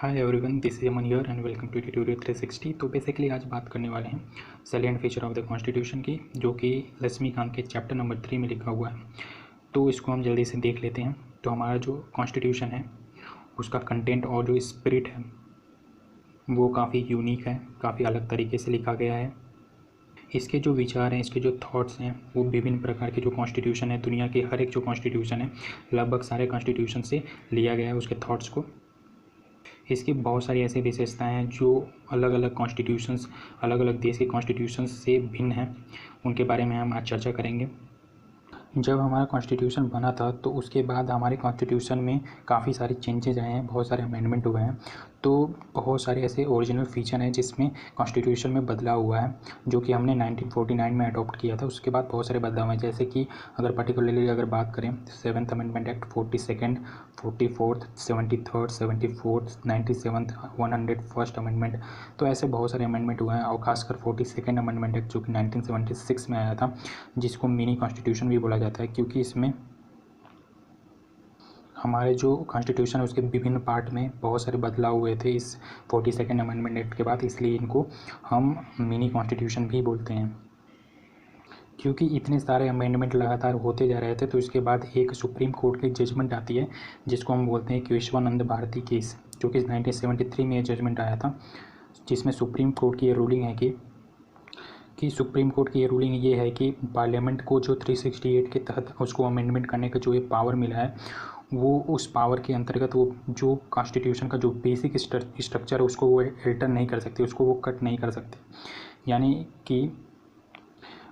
Hi everyone, this is Aman here and welcome to tutorial 360। तो basically आज बात करने वाले हैं salient feature of the constitution की, जो कि लक्ष्मीकांत के चैप्टर नंबर 3 में लिखा हुआ है। तो इसको हम जल्दी से देख लेते हैं। तो हमारा जो कॉन्स्टिट्यूशन है उसका कंटेंट और जो स्पिरिट है वो काफ़ी यूनिक है, काफ़ी अलग तरीके से लिखा गया है। इसके जो विचार हैं, इसके जो थॉट्स हैं, वो विभिन्न प्रकार के जो कॉन्स्टिट्यूशन है, दुनिया के हर एक जो कॉन्स्टिट्यूशन है, लगभग सारे कॉन्स्टिट्यूशन से लिया गया है उसके थॉट्स को। इसकी बहुत सारी ऐसी विशेषताएं हैं जो अलग अलग कॉन्स्टिट्यूशंस, अलग अलग देश के कॉन्स्टिट्यूशंस से भिन्न हैं। उनके बारे में हम आज चर्चा करेंगे। जब हमारा कॉन्स्टिट्यूशन बना था तो उसके बाद हमारे कॉन्स्टिट्यूशन में काफ़ी सारे चेंजेज आए हैं, बहुत सारे अमेंडमेंट हुए हैं। तो बहुत सारे ऐसे ओरिजिनल फीचर हैं जिसमें कॉन्स्टिट्यूशन में बदलाव हुआ है, जो कि हमने 1949 में अडॉप्ट किया था। उसके बाद बहुत सारे बदलाव हैं, जैसे कि अगर पर्टिकुलरली अगर बात करें 7th amendment act, 42nd, 44th, 73rd, 74th, 97th, 101st amendment. तो ऐसे बहुत सारे अमेंडमेंट हुए हैं। और खासकर 42nd अमेंडमेंट एक्ट जो कि 1976 में आया था, जिसको मिनी कॉन्स्टिट्यूशन भी बोला जाता है, क्योंकि इसमें हमारे जो कॉन्स्टिट्यूशन है उसके विभिन्न पार्ट में बहुत सारे बदलाव हुए थे इस 42nd अमेंडमेंट एक्ट के बाद, इसलिए इनको हम मिनी कॉन्स्टिट्यूशन भी बोलते हैं। क्योंकि इतने सारे अमेंडमेंट लगातार होते जा रहे थे, तो इसके बाद एक सुप्रीम कोर्ट की जजमेंट आती है जिसको हम बोलते हैं केशवानंद भारती केस, जो कि 1973 में ये जजमेंट आया था, जिसमें सुप्रीम कोर्ट की ये रूलिंग है कि सुप्रीम कोर्ट की ये रूलिंग ये है कि पार्लियामेंट को जो 368 के तहत उसको अमेंडमेंट करने का जो ये पावर मिला है, वो उस पावर के अंतर्गत वो जो कॉन्स्टिट्यूशन का जो बेसिक स्ट्रक्चर है उसको वो अल्टर नहीं कर सकते, उसको वो कट नहीं कर सकते। यानी कि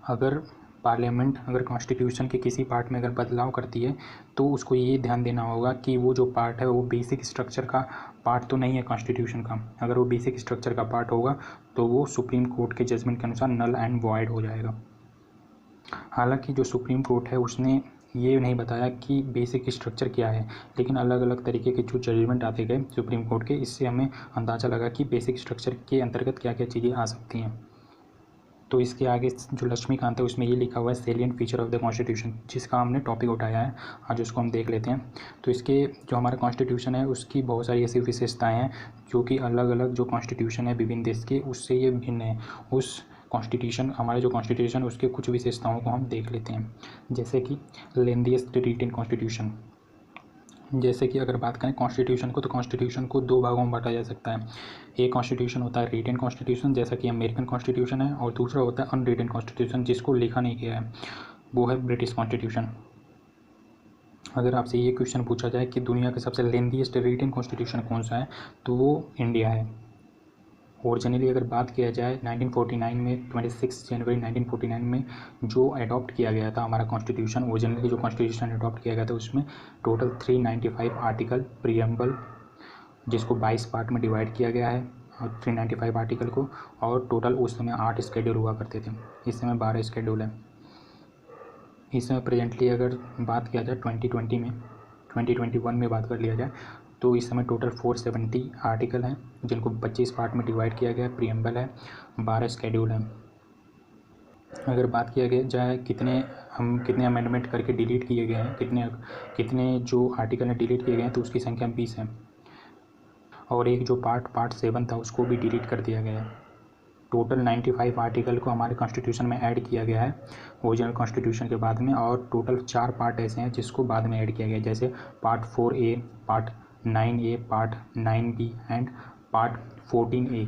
अगर पार्लियामेंट अगर कॉन्स्टिट्यूशन के किसी पार्ट में अगर बदलाव करती है तो उसको ये ध्यान देना होगा कि वो जो पार्ट है वो बेसिक स्ट्रक्चर का पार्ट तो नहीं है कॉन्स्टिट्यूशन का। अगर वो बेसिक स्ट्रक्चर का पार्ट होगा तो वो सुप्रीम कोर्ट के जजमेंट के अनुसार नल एंड वॉइड हो जाएगा। हालांकि जो सुप्रीम कोर्ट है उसने ये नहीं बताया कि बेसिक स्ट्रक्चर क्या है, लेकिन अलग अलग तरीके के जो जजमेंट आते गए सुप्रीम कोर्ट के, इससे हमें अंदाज़ा लगा कि बेसिक स्ट्रक्चर के अंतर्गत क्या क्या चीज़ें आ सकती हैं। तो इसके आगे जो लक्ष्मीकांत है उसमें ये लिखा हुआ है salient feature of the constitution, जिसका हमने टॉपिक उठाया है आज, उसको हम देख लेते हैं। तो इसके जो हमारा कॉन्स्टिट्यूशन है उसकी बहुत सारी ऐसी विशेषताएं हैं जो कि अलग अलग जो कॉन्स्टिट्यूशन है विभिन्न देश के, उससे ये भिन्न है। उस कॉन्स्टिट्यूशन हमारे जो कॉन्स्टिट्यूशन उसके कुछ विशेषताओं को हम देख लेते हैं, जैसे कि लेंथीएस्ट रिटेन कॉन्स्टिट्यूशन। जैसे कि अगर बात करें कॉन्स्टिट्यूशन को, तो कॉन्स्टिट्यूशन को दो भागों में बांटा जा सकता है। एक कॉन्स्टिट्यूशन होता है रिटेन कॉन्स्टिट्यूशन, जैसा कि अमेरिकन कॉन्स्टिट्यूशन है, और दूसरा होता है अनरिटेन कॉन्स्टिट्यूशन, जिसको लिखा नहीं गया है, वो है ब्रिटिश कॉन्स्टिट्यूशन। अगर आपसे ये क्वेश्चन पूछा जाए कि दुनिया का सबसे लेंथीएस्ट रिटेन कॉन्स्टिट्यूशन कौन सा है, तो वो इंडिया है। ओरिजिनली अगर बात किया जाए 1949 में, 26 जनवरी 1949 में जो अडॉप्ट किया गया था हमारा कॉन्स्टिट्यूशन, ओरिजिनली जो कॉन्स्टिट्यूशन अडॉप्ट किया गया था उसमें टोटल 395 आर्टिकल, प्रीएम्बल जिसको 22 पार्ट में डिवाइड किया गया है, और 395 आर्टिकल को, और टोटल उस समय 8 स्केड्यूल हुआ करते थे। इस समय 12 स्केड्यूल है। इस समय प्रेजेंटली अगर बात किया जाए 2021 में बात कर लिया जाए, तो इस समय टोटल 470 आर्टिकल हैं जिनको 25 पार्ट में डिवाइड किया गया है, प्रीएम्बल है, 12 स्केड्यूल हैं। अगर बात किया गया जाए कितने अमेंडमेंट करके डिलीट किए गए हैं, कितने जो आर्टिकल हैं डिलीट किए गए हैं, तो उसकी संख्या 20 है। और एक जो पार्ट 7 था उसको भी डिलीट कर दिया गया है। टोटल 95 आर्टिकल को हमारे कॉन्स्टिट्यूशन में ऐड किया गया है ओरिजिनल कॉन्स्टिट्यूशन के बाद में, और टोटल 4 पार्ट ऐसे हैं जिसको बाद में ऐड किया गया है, जैसे part 4A, part 9A, part 9B and part 14A।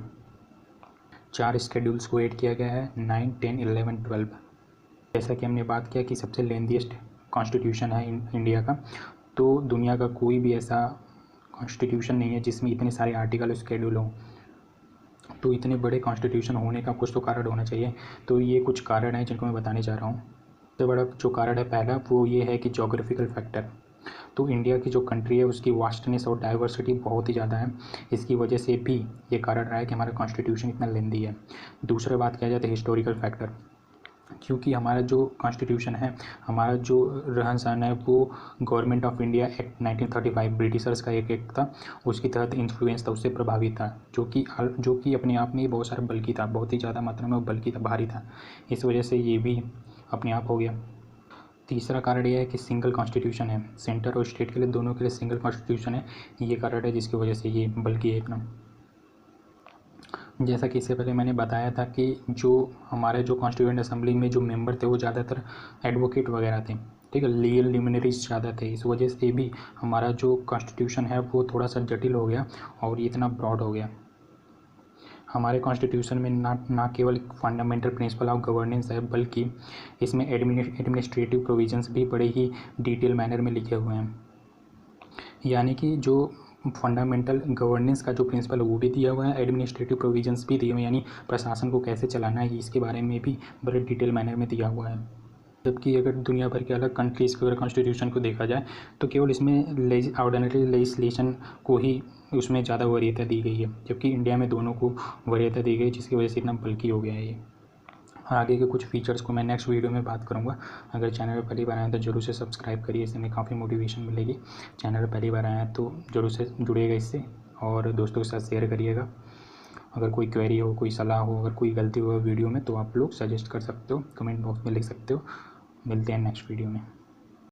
4 schedules को ऐड किया गया है, 9, 10, 11, 12। जैसा कि हमने बात किया कि सबसे लेंथीएस्ट कॉन्स्टिट्यूशन है इंडिया का, तो दुनिया का कोई भी ऐसा कॉन्स्टिट्यूशन नहीं है जिसमें इतने सारे आर्टिकल और स्केड्यूल हों। तो इतने बड़े कॉन्स्टिट्यूशन होने का कुछ तो कारण होना चाहिए। तो ये कुछ कारण हैं जिनको मैं बताने जा रहा हूँ। सबसे बड़ा जो कारण है पहला, वो ये है कि जोग्राफिकल फैक्टर। तो इंडिया की जो कंट्री है उसकी वास्टनेस और डाइवर्सिटी बहुत ही ज़्यादा है, इसकी वजह से भी ये कारण रहा है कि हमारा कॉन्स्टिट्यूशन इतना लेंथी है। दूसरा बात किया जाए तो हिस्टोरिकल फैक्टर, क्योंकि हमारा जो कॉन्स्टिट्यूशन है, हमारा जो रहन सहन है, वो government of India act 1935 Britishers का एक एक्ट था, उसके तहत इन्फ्लुएंस था, उससे प्रभावित था, जो कि अपने आप में बहुत सारा बल्कि था, बहुत ही ज़्यादा मात्रा में बल्कि था, भारी था। इस वजह से ये भी अपने आप हो गया। तीसरा कारण ये है कि सिंगल कॉन्स्टिट्यूशन है, सेंटर और स्टेट के लिए दोनों के लिए सिंगल कॉन्स्टिट्यूशन है, ये कारण है जिसकी वजह से ये बल्कि है इतना। जैसा कि इससे पहले मैंने बताया था कि जो हमारे जो कॉन्स्टिट्यूएंट असेंबली में जो मेंबर थे वो ज़्यादातर एडवोकेट वगैरह थे, ठीक है, लीगल लिमिनरीज ज़्यादा थे। इस वजह से भी हमारा जो कॉन्स्टिट्यूशन है वो थोड़ा सा जटिल हो गया और ये इतना ब्रॉड हो गया। हमारे कॉन्स्टिट्यूशन में ना केवल फंडामेंटल प्रिंसिपल ऑफ गवर्नेंस है, बल्कि इसमें एडमिनिस्ट्रेटिव प्रोविजंस भी बड़े ही डिटेल मैनर में लिखे हुए हैं। यानी कि जो फंडामेंटल गवर्नेंस का जो प्रिंसिपल है वो भी दिया हुआ है, एडमिनिस्ट्रेटिव प्रोविजंस भी दिए हुए हैं, यानी प्रशासन को कैसे चलाना है इसके बारे में भी बड़े डिटेल मैनर में दिया हुआ है। जबकि अगर दुनिया भर के अलग कंट्रीज़ के अगर कॉन्स्टिट्यूशन को देखा जाए तो केवल इसमें ऑर्डिनरी लेजिस्लेशन को ही उसमें ज़्यादा वरीयता दी गई है, जबकि इंडिया में दोनों को वरीयता दी गई, जिसकी वजह से इतना बल्कि हो गया है ये। आगे के कुछ फीचर्स को मैं नेक्स्ट वीडियो में बात करूंगा। अगर चैनल पर पहली बार आए तो जरूर से सब्सक्राइब करिए, इससे हमें काफ़ी मोटिवेशन मिलेगी। चैनल पर पहली बार आए हैं तो जरूर से जुड़िएगा इससे और दोस्तों के साथ शेयर करिएगा। अगर कोई क्वेरी हो, कोई सलाह हो, अगर कोई गलती हो वीडियो में तो आप लोग सजेस्ट कर सकते हो, कमेंट बॉक्स में लिख सकते हो। मिलते हैं नेक्स्ट वीडियो में।